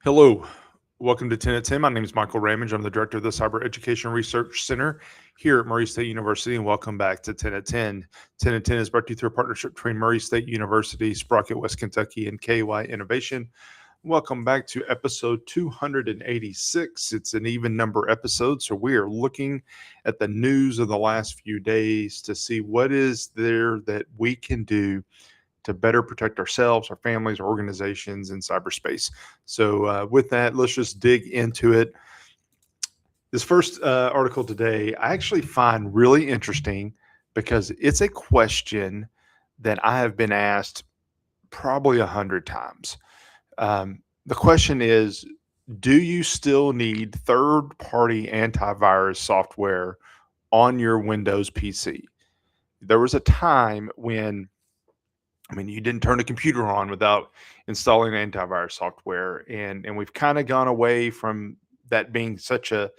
Hello, welcome to 10 at 10. My name is Michael Ramage. I'm the director of the Cyber Education Research Center here at Murray State University, and welcome back to 10 at 10. 10 at 10 is brought to you through a partnership between Murray State University, Sprocket, West Kentucky, and KY Innovation. Welcome back to episode 286. It's an even number episode, so we are looking at the news of the last few days to see what is there that we can do to better protect ourselves, our families, our organizations in cyberspace. So, with that, let's just dig into it. This first article today, I actually find really interesting because it's a question that I have been asked probably 100 times. The question is, do you still need third-party antivirus software on your Windows PC? There was a time when you didn't turn a computer on without installing antivirus software, and we've kind of gone away from that being such a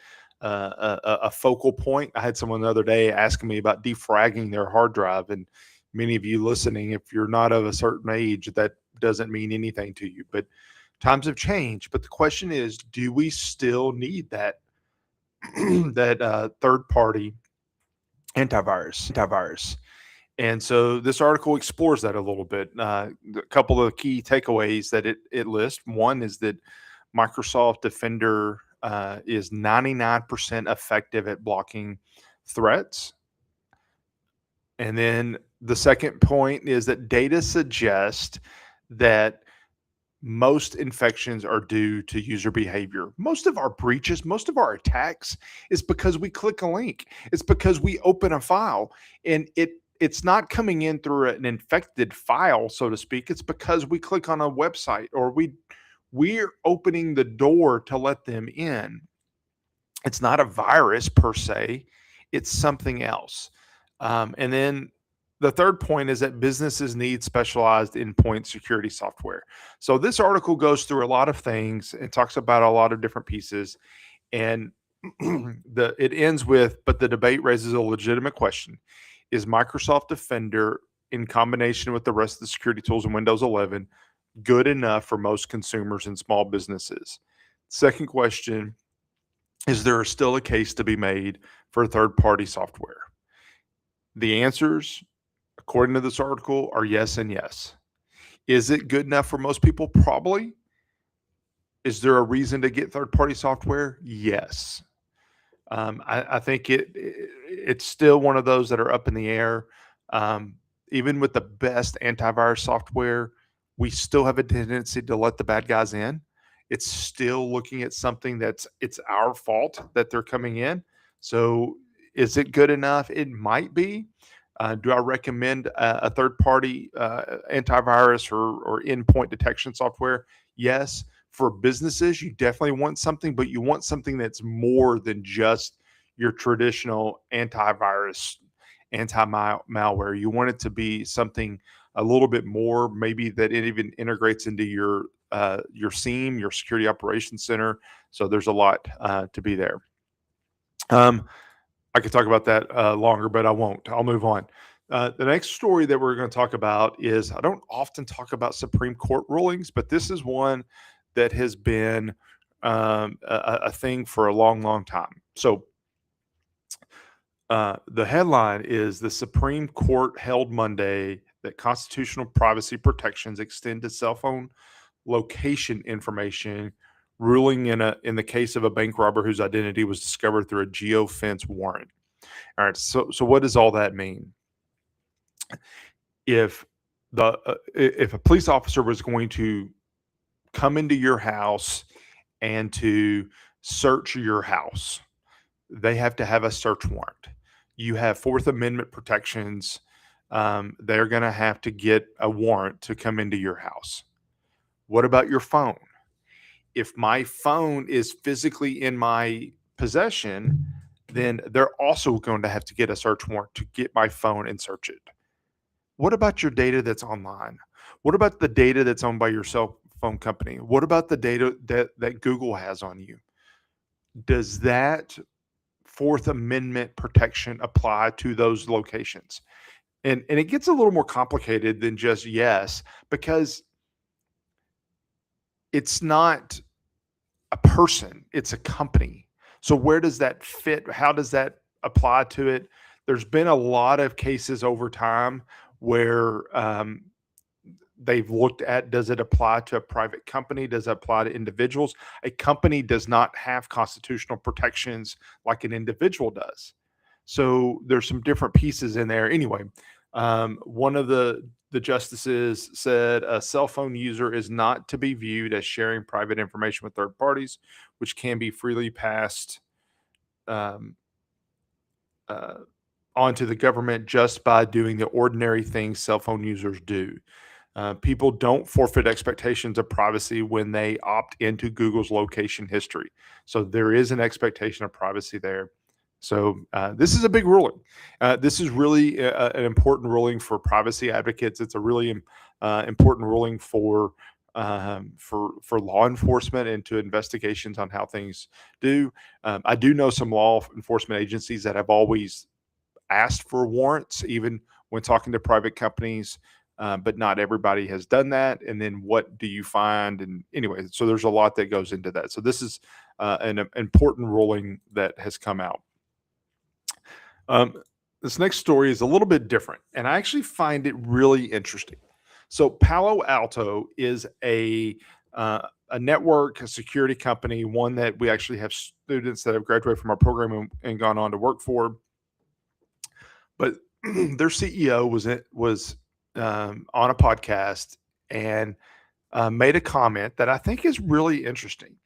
focal point. I had someone the other day asking me about defragging their hard drive, and many of you listening, if you're not of a certain age, that doesn't mean anything to you. But times have changed. But the question is, do we still need that that third party antivirus? And so this article explores that a little bit. A couple of key takeaways that it lists. One is that Microsoft Defender is 99% effective at blocking threats. And then the second point is that data suggests that most infections are due to user behavior. Most of our breaches, most of our attacks is because we click a link. It's because we open a file and it's not coming in through an infected file, so to speak. It's because we click on a website or we're opening the door to let them in. It's not a virus per se. It's something else. And then the third point is that businesses need specialized endpoint security software. So this article goes through a lot of things and talks about a lot of different pieces. And it ends with, but the debate raises a legitimate question. Is Microsoft Defender, in combination with the rest of the security tools in Windows 11, good enough for most consumers and small businesses? Second question, is there still a case to be made for third-party software? The answers, according to this article, are yes and yes. Is it good enough for most people? Probably. Is there a reason to get third-party software? Yes. I think it's still one of those that are up in the air. Even with the best antivirus software, we still have a tendency to let the bad guys in. It's still looking at something it's our fault that they're coming in. So is it good enough? It might be. Do I recommend a third party antivirus or endpoint detection software? Yes. For businesses, you definitely want something, but you want something that's more than just your traditional antivirus, anti-malware. You want it to be something a little bit more, maybe that it even integrates into your SIEM, your Security Operations Center. So there's a lot to be there. I could talk about that longer, but I won't. I'll move on. The next story that we're going to talk about is, I don't often talk about Supreme Court rulings, but this is one that has been a thing for a long, long time. So the headline is, the Supreme Court held Monday that constitutional privacy protections extend to cell phone location information, ruling in the case of a bank robber whose identity was discovered through a geofence warrant. All right, so what does all that mean? If if a police officer was going to come into your house and to search your house, they have to have a search warrant. You have Fourth Amendment protections. They're going to have to get a warrant to come into your house. What about your phone? If my phone is physically in my possession, then they're also going to have to get a search warrant to get my phone and search it. What about your data that's online? What about the data that's owned by your cell phone company? What about the data that Google has on you? Does that Fourth Amendment protection apply to those locations? And it gets a little more complicated than just yes, because it's not person, it's a company. So where does that fit? How does that apply to it? There's been a lot of cases over time where they've looked at, does it apply to a private company? Does it apply to individuals? A company does not have constitutional protections like an individual does. So there's some different pieces in there. Anyway, one of the justices said a cell phone user is not to be viewed as sharing private information with third parties, which can be freely passed um, uh, onto the government just by doing the ordinary things cell phone users do. People don't forfeit expectations of privacy when they opt into Google's location history. So there is an expectation of privacy there. So this is a big ruling. This is really an important ruling for privacy advocates. It's a really important ruling for law enforcement into investigations on how things do. I do know some law enforcement agencies that have always asked for warrants, even when talking to private companies, but not everybody has done that. And then what do you find? And anyway, so there's a lot that goes into that. So this is an important ruling that has come out. This next story is a little bit different, and I actually find it really interesting. So Palo Alto is a network, a security company, one that we actually have students that have graduated from our program and gone on to work for. But their CEO was on a podcast and made a comment that I think is really interesting.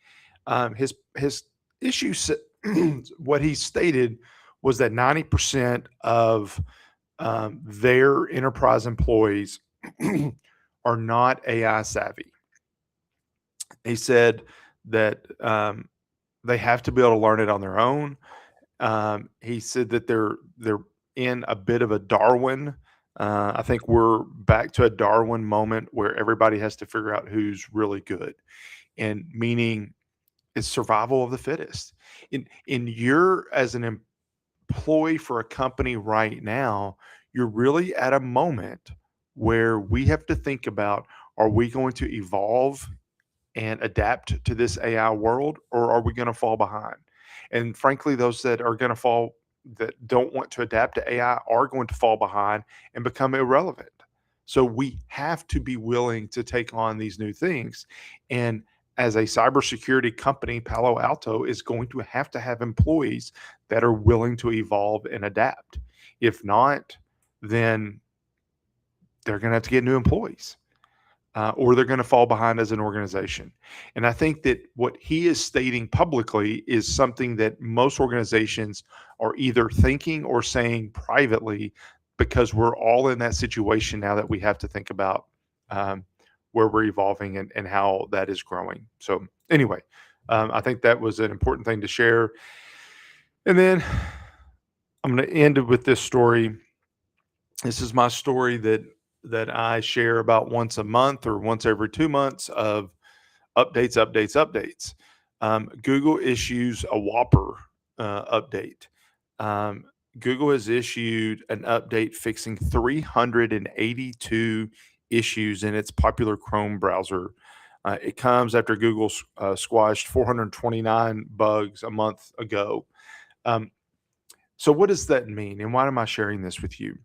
His issue, what he stated was that 90% of their enterprise employees are not AI savvy. He said that they have to be able to learn it on their own. He said that they're in a bit of a Darwin. I think we're back to a Darwin moment where everybody has to figure out who's really good, and meaning it's survival of the fittest. In your as an employee for a company right now, you're really at a moment where we have to think about: are we going to evolve and adapt to this AI world, or are we going to fall behind? And frankly, those that are going to fall, that don't want to adapt to AI, are going to fall behind and become irrelevant. So we have to be willing to take on these new things. And as a cybersecurity company, Palo Alto is going to have employees that are willing to evolve and adapt. If not, then they're going to have to get new employees. Or they're going to fall behind as an organization. And I think that what he is stating publicly is something that most organizations are either thinking or saying privately, because we're all in that situation now that we have to think about where we're evolving and how that is growing. So anyway, I think that was an important thing to share. And then I'm going to end it with this story. This is my story that I share about once a month or once every 2 months of updates. Google issues a Whopper update. Google has issued an update fixing 382 issues in its popular Chrome browser. It comes after Google squashed 429 bugs a month ago. So what does that mean, and why am I sharing this with you?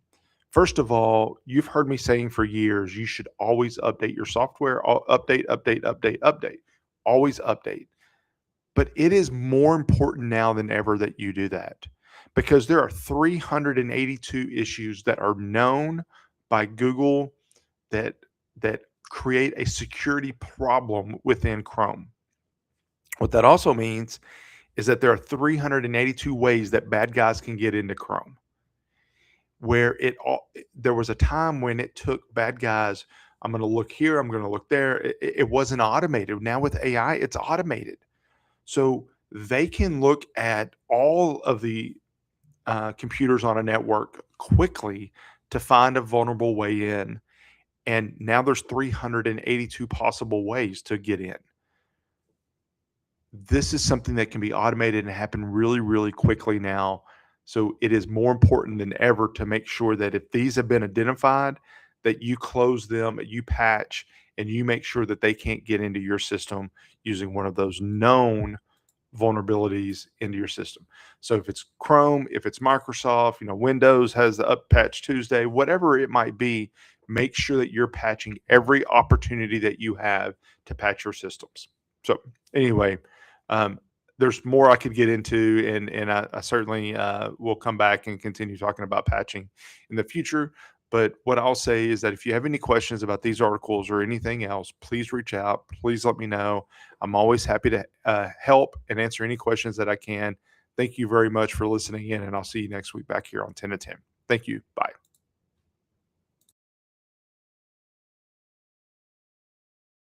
First of all, you've heard me saying for years, you should always update your software. Update. Always update. But it is more important now than ever that you do that, because there are 382 issues that are known by Google that create a security problem within Chrome. What that also means is that there are 382 ways that bad guys can get into Chrome, where there was a time when it took bad guys, I'm going to look here, I'm going to look there. It wasn't automated. Now with AI, it's automated. So they can look at all of the computers on a network quickly to find a vulnerable way in. And now there's 382 possible ways to get in. This is something that can be automated and happen really, really quickly now. So it is more important than ever to make sure that if these have been identified, that you close them, you patch, and you make sure that they can't get into your system using one of those known vulnerabilities into your system. So if it's Chrome, if it's Microsoft, Windows has the up patch Tuesday, whatever it might be, make sure that you're patching every opportunity that you have to patch your systems. So anyway, um, there's more I could get into, and I certainly will come back and continue talking about patching in the future. But what I'll say is that if you have any questions about these articles or anything else, please reach out. Please let me know. I'm always happy to help and answer any questions that I can. Thank you very much for listening in, and I'll see you next week back here on 10 to 10. Thank you. Bye.